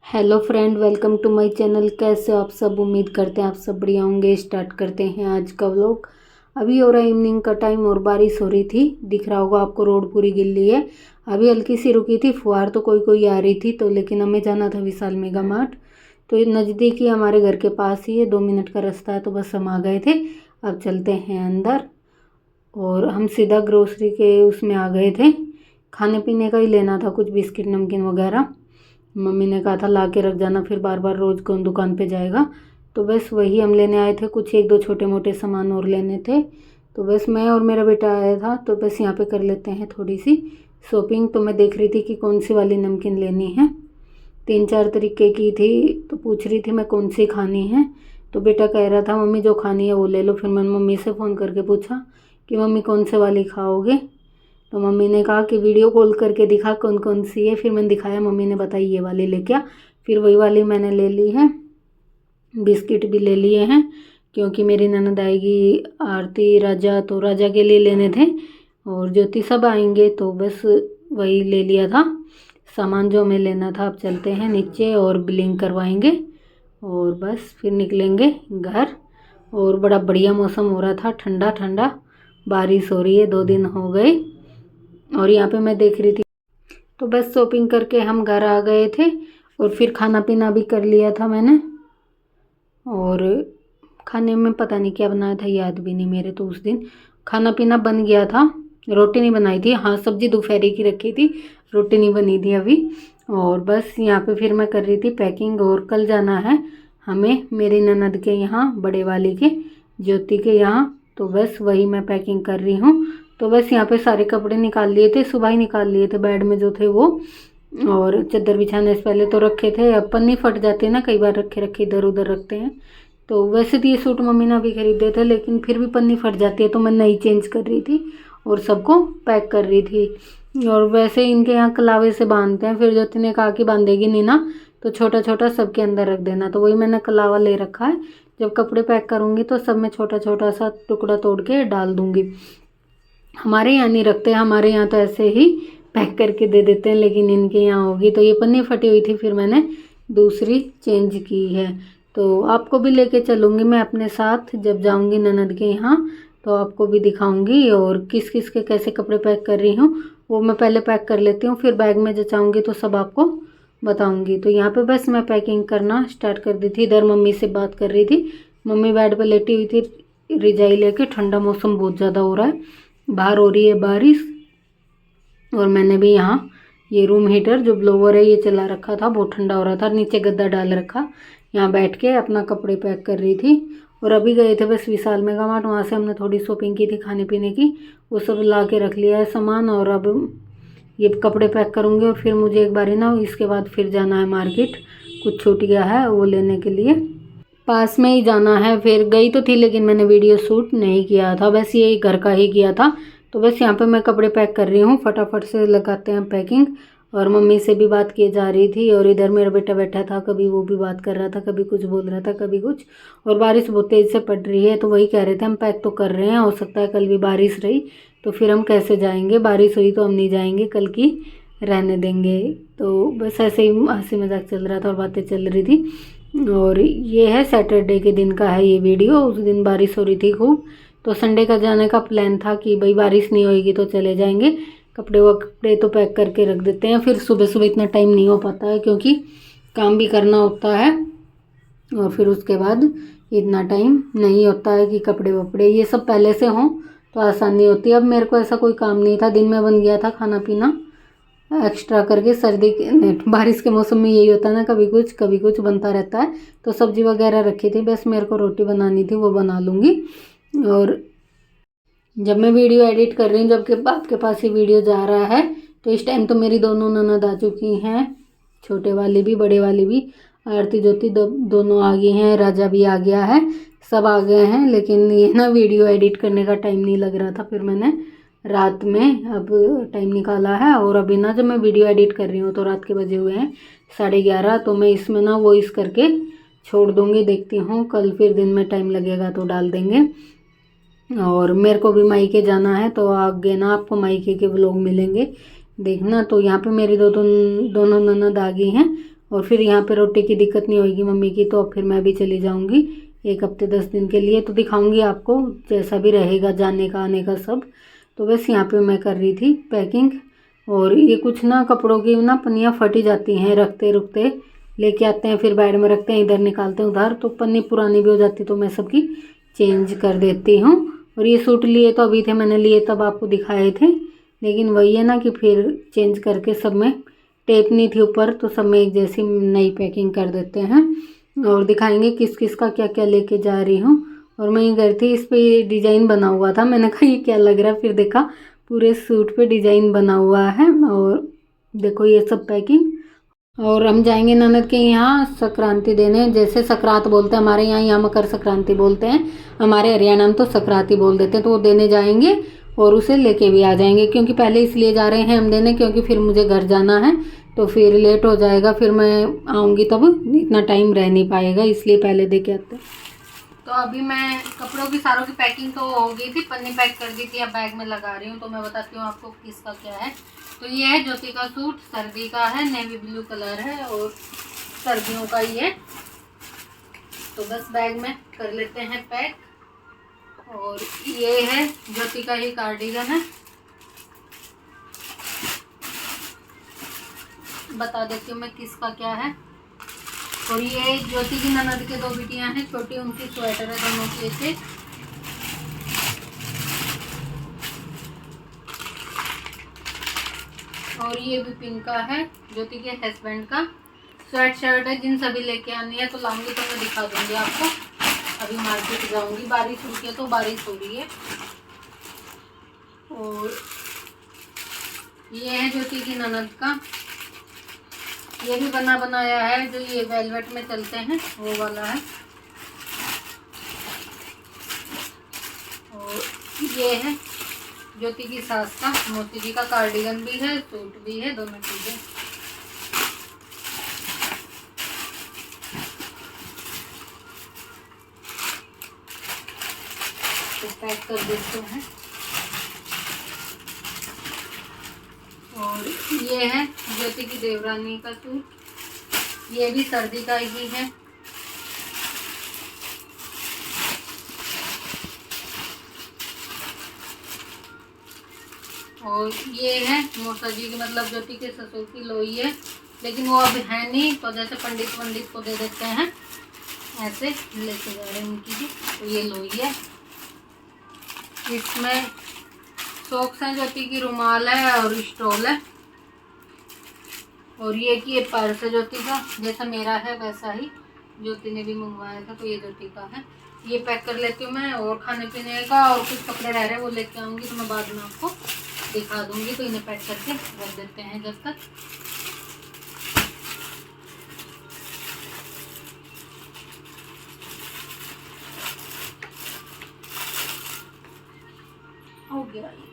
Hello friend, welcome to my channel. कैसे हो आप सब? उम्मीद करते हैं आप सब बढ़िया होंगे। स्टार्ट करते हैं आज का व्लॉग। अभी हो रहा है इवनिंग का टाइम और बारिश हो रही थी। दिख रहा होगा आपको, रोड पूरी गिल्ली है। अभी हल्की सी रुकी थी फुहार, तो कोई कोई आ रही थी। तो लेकिन हमें जाना था विशाल मेगा मार्ट। तो ये नज़दीक ही हमारे घर के पास ही है, 2 मिनट का रास्ता है। तो बस हम आ गए थे। अब चलते हैं अंदर। और हम सीधा ग्रोसरी के उसमें आ गए थे। खाने पीने का ही लेना था, कुछ बिस्किट नमकीन वगैरह। मम्मी ने कहा था ला के रख जाना, फिर बार बार रोज़ कौन दुकान पे जाएगा। तो बस वही हम लेने आए थे। कुछ एक दो छोटे मोटे सामान और लेने थे। तो बस मैं और मेरा बेटा आया था। तो बस यहाँ पे कर लेते हैं थोड़ी सी शॉपिंग। तो मैं देख रही थी कि कौन सी वाली नमकीन लेनी है। 3-4 तरीके की थी। तो पूछ रही थी मैं कौन सी खानी है। तो बेटा कह रहा था मम्मी जो खानी है वो ले लो। फिर मैंने मम्मी से फ़ोन करके पूछा कि मम्मी कौन से वाली खाओगे। तो मम्मी ने कहा कि वीडियो कॉल करके दिखा कौन कौन सी है। फिर मैंने दिखाया, मम्मी ने बताई ये वाली लेके आ। फिर वही वाली मैंने ले ली है। बिस्किट भी ले लिए हैं क्योंकि मेरी ननद आएगी, आरती, राजा, तो राजा के लिए लेने थे और ज्योति सब आएंगे। तो बस वही ले लिया था सामान जो हमें लेना था। अब चलते हैं नीचे और बिलिंग करवाएंगे और बस फिर निकलेंगे घर। और बड़ा बढ़िया मौसम हो रहा था, ठंडा ठंडा। बारिश हो रही है, 2 दिन हो गए। और यहाँ पे मैं देख रही थी। तो बस शॉपिंग करके हम घर आ गए थे और फिर खाना पीना भी कर लिया था मैंने। और खाने में पता नहीं क्या बनाया था, याद भी नहीं मेरे। तो उस दिन खाना पीना बन गया था। रोटी नहीं बनाई थी, हाँ सब्जी दोपहर की रखी थी, रोटी नहीं बनी थी अभी। और बस यहाँ पे फिर मैं कर रही थी पैकिंग। और कल जाना है हमें मेरी ननद के यहाँ, बड़े वाली के, ज्योति के यहाँ। तो बस वही मैं पैकिंग कर रही हूँ। तो बस यहाँ पे सारे कपड़े निकाल लिए थे, सुबह ही निकाल लिए थे बेड में जो थे वो। और चादर बिछाने से पहले तो रखे थे। अब पन्नी फट जाती है ना, कई बार रखे रखे इधर उधर रखते हैं। तो वैसे तो ये सूट मम्मी ने अभी खरीदे थे, लेकिन फिर भी पन्नी फट जाती है। तो मैं नई चेंज कर रही थी और सबको पैक कर रही थी। और वैसे इनके यहाँ कलावे से बांधते हैं। फिर ज्योति ने कहा कि बांधेगी नहीं ना, तो छोटा छोटा सबके अंदर रख देना। तो वही मैंने कलावा ले रखा है। जब कपड़े पैक करूँगी तो सब में छोटा छोटा सा टुकड़ा तोड़ के डाल दूँगी। हमारे यहाँ नहीं रखते, हमारे यहाँ तो ऐसे ही पैक करके दे देते हैं, लेकिन इनके यहाँ होगी। तो ये पन्नी फटी हुई थी, फिर मैंने दूसरी चेंज की है। तो आपको भी लेके चलूँगी मैं अपने साथ जब जाऊँगी ननद के यहाँ। तो आपको भी दिखाऊँगी और किस किस के कैसे कपड़े पैक कर रही हूँ वो मैं पहले पैक कर लेती हूँ। फिर बैग में जचाऊँगी तो सब आपको बताऊँगी। तो यहाँ पे बस मैं पैकिंग करना स्टार्ट कर दी थी। इधर मम्मी से बात कर रही थी। मम्मी बेड पर लेटी हुई थी रजाई लेके। ठंडा मौसम बहुत ज़्यादा हो रहा है, बाहर हो रही है बारिश। और मैंने भी यहाँ ये रूम हीटर जो ब्लोवर है ये चला रखा था, बहुत ठंडा हो रहा था। नीचे गद्दा डाल रखा, यहाँ बैठ के अपना कपड़े पैक कर रही थी। और अभी गए थे बस विशाल मेगा मार्ट, वहाँ से हमने थोड़ी शॉपिंग की थी खाने पीने की, वो सब ला के रख लिया है सामान। और अब ये कपड़े पैक करूँगी और फिर मुझे एक बार ही ना, इसके बाद फिर जाना है मार्केट, कुछ छूट गया है वो लेने के लिए। पास में ही जाना है। फिर गई तो थी लेकिन मैंने वीडियो शूट नहीं किया था, बस ये घर का ही किया था। तो बस यहाँ पे मैं कपड़े पैक कर रही हूँ, फटाफट से लगाते हैं पैकिंग। और मम्मी से भी बात किए जा रही थी। और इधर मेरा बेटा बैठा था, कभी वो भी बात कर रहा था, कभी कुछ बोल रहा था, कभी कुछ। और बारिश बहुत तेज़ से पड़ रही है। तो वही कह रहे थे हम पैक तो कर रहे हैं, हो सकता है कल भी बारिश रही तो फिर हम कैसे जाएंगे, बारिश हुई तो हम नहीं जाएंगे, कल की रहने देंगे। तो बस ऐसे ही हंसी मजाक चल रहा था और बातें चल रही थी। और ये है सैटरडे के दिन का है ये वीडियो। उस दिन बारिश हो रही थी खूब। तो संडे का जाने का प्लान था कि भाई बारिश नहीं होएगी तो चले जाएंगे। कपड़े वपड़े तो पैक करके रख देते हैं, फिर सुबह सुबह इतना टाइम नहीं हो पाता है क्योंकि काम भी करना होता है। और फिर उसके बाद इतना टाइम नहीं होता है कि कपड़े वपड़े ये सब पहले से हों तो आसानी होती है। अब मेरे को ऐसा कोई काम नहीं था, दिन में बन गया था खाना पीना एक्स्ट्रा करके। सर्दी के बारिश के मौसम में यही होता है ना, कभी कुछ बनता रहता है। तो सब्जी वगैरह रखी थी, बस मेरे को रोटी बनानी थी, वो बना लूँगी। और जब मैं वीडियो एडिट कर रही हूँ, जबकि आपके पास ही वीडियो जा रहा है, तो इस टाइम तो मेरी दोनों ननद आ चुकी हैं, छोटे वाली भी बड़े वाली भी। आरती ज्योति दोनों आ गई हैं, राजा भी आ गया है, सब आ गए हैं। लेकिन ये ना वीडियो एडिट करने का टाइम नहीं लग रहा था, फिर मैंने रात में अब टाइम निकाला है। और अभी ना जब मैं वीडियो एडिट कर रही हूँ तो रात के बजे हुए हैं 11:30। तो मैं इसमें ना वॉइस करके छोड़ दूँगी, देखती हूँ कल फिर दिन में टाइम लगेगा तो डाल देंगे। और मेरे को भी मायके जाना है, तो आगे ना आपको मायके के व्लॉग मिलेंगे देखना। तो यहाँ पे मेरी दोनों ननद आ गई हैं और फिर यहाँ पे रोटी की दिक्कत नहीं होगी मम्मी की, तो अब फिर मैं भी चली जाऊँगी 1 हफ्ते 10 दिन के लिए। तो दिखाऊँगी आपको जैसा भी रहेगा जाने का आने का सब। तो बस यहाँ पे मैं कर रही थी पैकिंग। और ये कुछ ना कपड़ों की ना पन्नियाँ फटी जाती हैं, रखते रुकते लेके आते हैं, फिर बेड में रखते हैं, इधर निकालते हैं उधर, तो पन्नी पुरानी भी हो जाती, तो मैं सबकी चेंज कर देती हूँ। और ये सूट लिए तो अभी थे, मैंने लिए तब आपको दिखाए थे, लेकिन वही है ना कि फिर चेंज करके सब में टेप नहीं थी ऊपर, तो सब में एक जैसी नई पैकिंग कर देते हैं। और दिखाएंगे किस किस का क्या क्या लेके जा रही हूँ। और मैं ये गई थी, इस पे ये डिज़ाइन बना हुआ था, मैंने कहा ये क्या लग रहा है, फिर देखा पूरे सूट पे डिज़ाइन बना हुआ है। और देखो ये सब पैकिंग। और हम जाएंगे ननद के यहाँ संक्रांति देने, जैसे संक्रांत बोलते हैं हमारे यहाँ मकर संक्रांति बोलते हैं, हमारे हरियाणा में तो संक्रांति बोल देते हैं। तो वो देने जाएंगे और उसे लेके भी आ जाएंगे, क्योंकि पहले इसलिए जा रहे हैं हम देने, क्योंकि फिर मुझे घर जाना है, तो फिर लेट हो जाएगा, फिर मैं आऊँगी तब इतना टाइम रह नहीं पाएगा, इसलिए पहले दे के आते हैं। तो अभी मैं कपड़ों की सारों की पैकिंग तो हो गई थी, पन्नी पैक कर दी थी, अब बैग में लगा रही हूँ। तो मैं बताती हूँ आपको किसका क्या है। तो ये है ज्योति का सूट, सर्दी का है, नेवी ब्लू कलर है और सर्दियों का ही है। तो बस बैग में कर लेते हैं पैक। और ये है ज्योति का ही कार्डिगन है, बता देती हूँ मैं किसका क्या है। और ये ज्योति की ननद के 2 बिटियां हैं छोटी, उनकी स्वेटर है दोनों की ऐसे। और ये भी पिंक का है, ज्योति के हस्बैंड का स्वेट शर्ट है। जिन सभी लेके आनी है तो लाऊंगी तो मैं दिखा दूंगी आपको। अभी मार्केट जाऊंगी, बारिश रुकी है तो बारिश हो रही है। और ये है ज्योति की ननद का, ये भी बना बनाया है, जो ये वेलवेट में चलते हैं वो वाला है। और ये है ज्योति की सास का, मोती जी का कार्डिगन भी है, सूट भी है, दोनों चीजें। तो पैक कर देते हैं। और ये है ज्योति की देवरानी का सूट, ये भी सर्दी का ही है। और ये है मौसा जी की, मतलब ज्योति के ससुर की लोई है, लेकिन वो अब है नहीं, तो जैसे पंडित को दे देते हैं ऐसे लेके जा रहे हैं उनकी भी। तो ये लोई है, इसमें सॉक्स हैं, ज्योति की रुमाल है और स्टॉल है। और ये कि ये पर्स है ज्योति का, जैसा मेरा है वैसा ही ज्योति ने भी मंगवाया था, तो ये ज्योति का है। ये पैक कर लेती हूँ मैं। और खाने पीने का और कुछ कपड़े रह रहे हैं वो लेके आऊँगी, तो मैं बाद में आपको दिखा दूँगी। तो इन्हें पैक करके रख देते हैं जब तक। हो गया ये।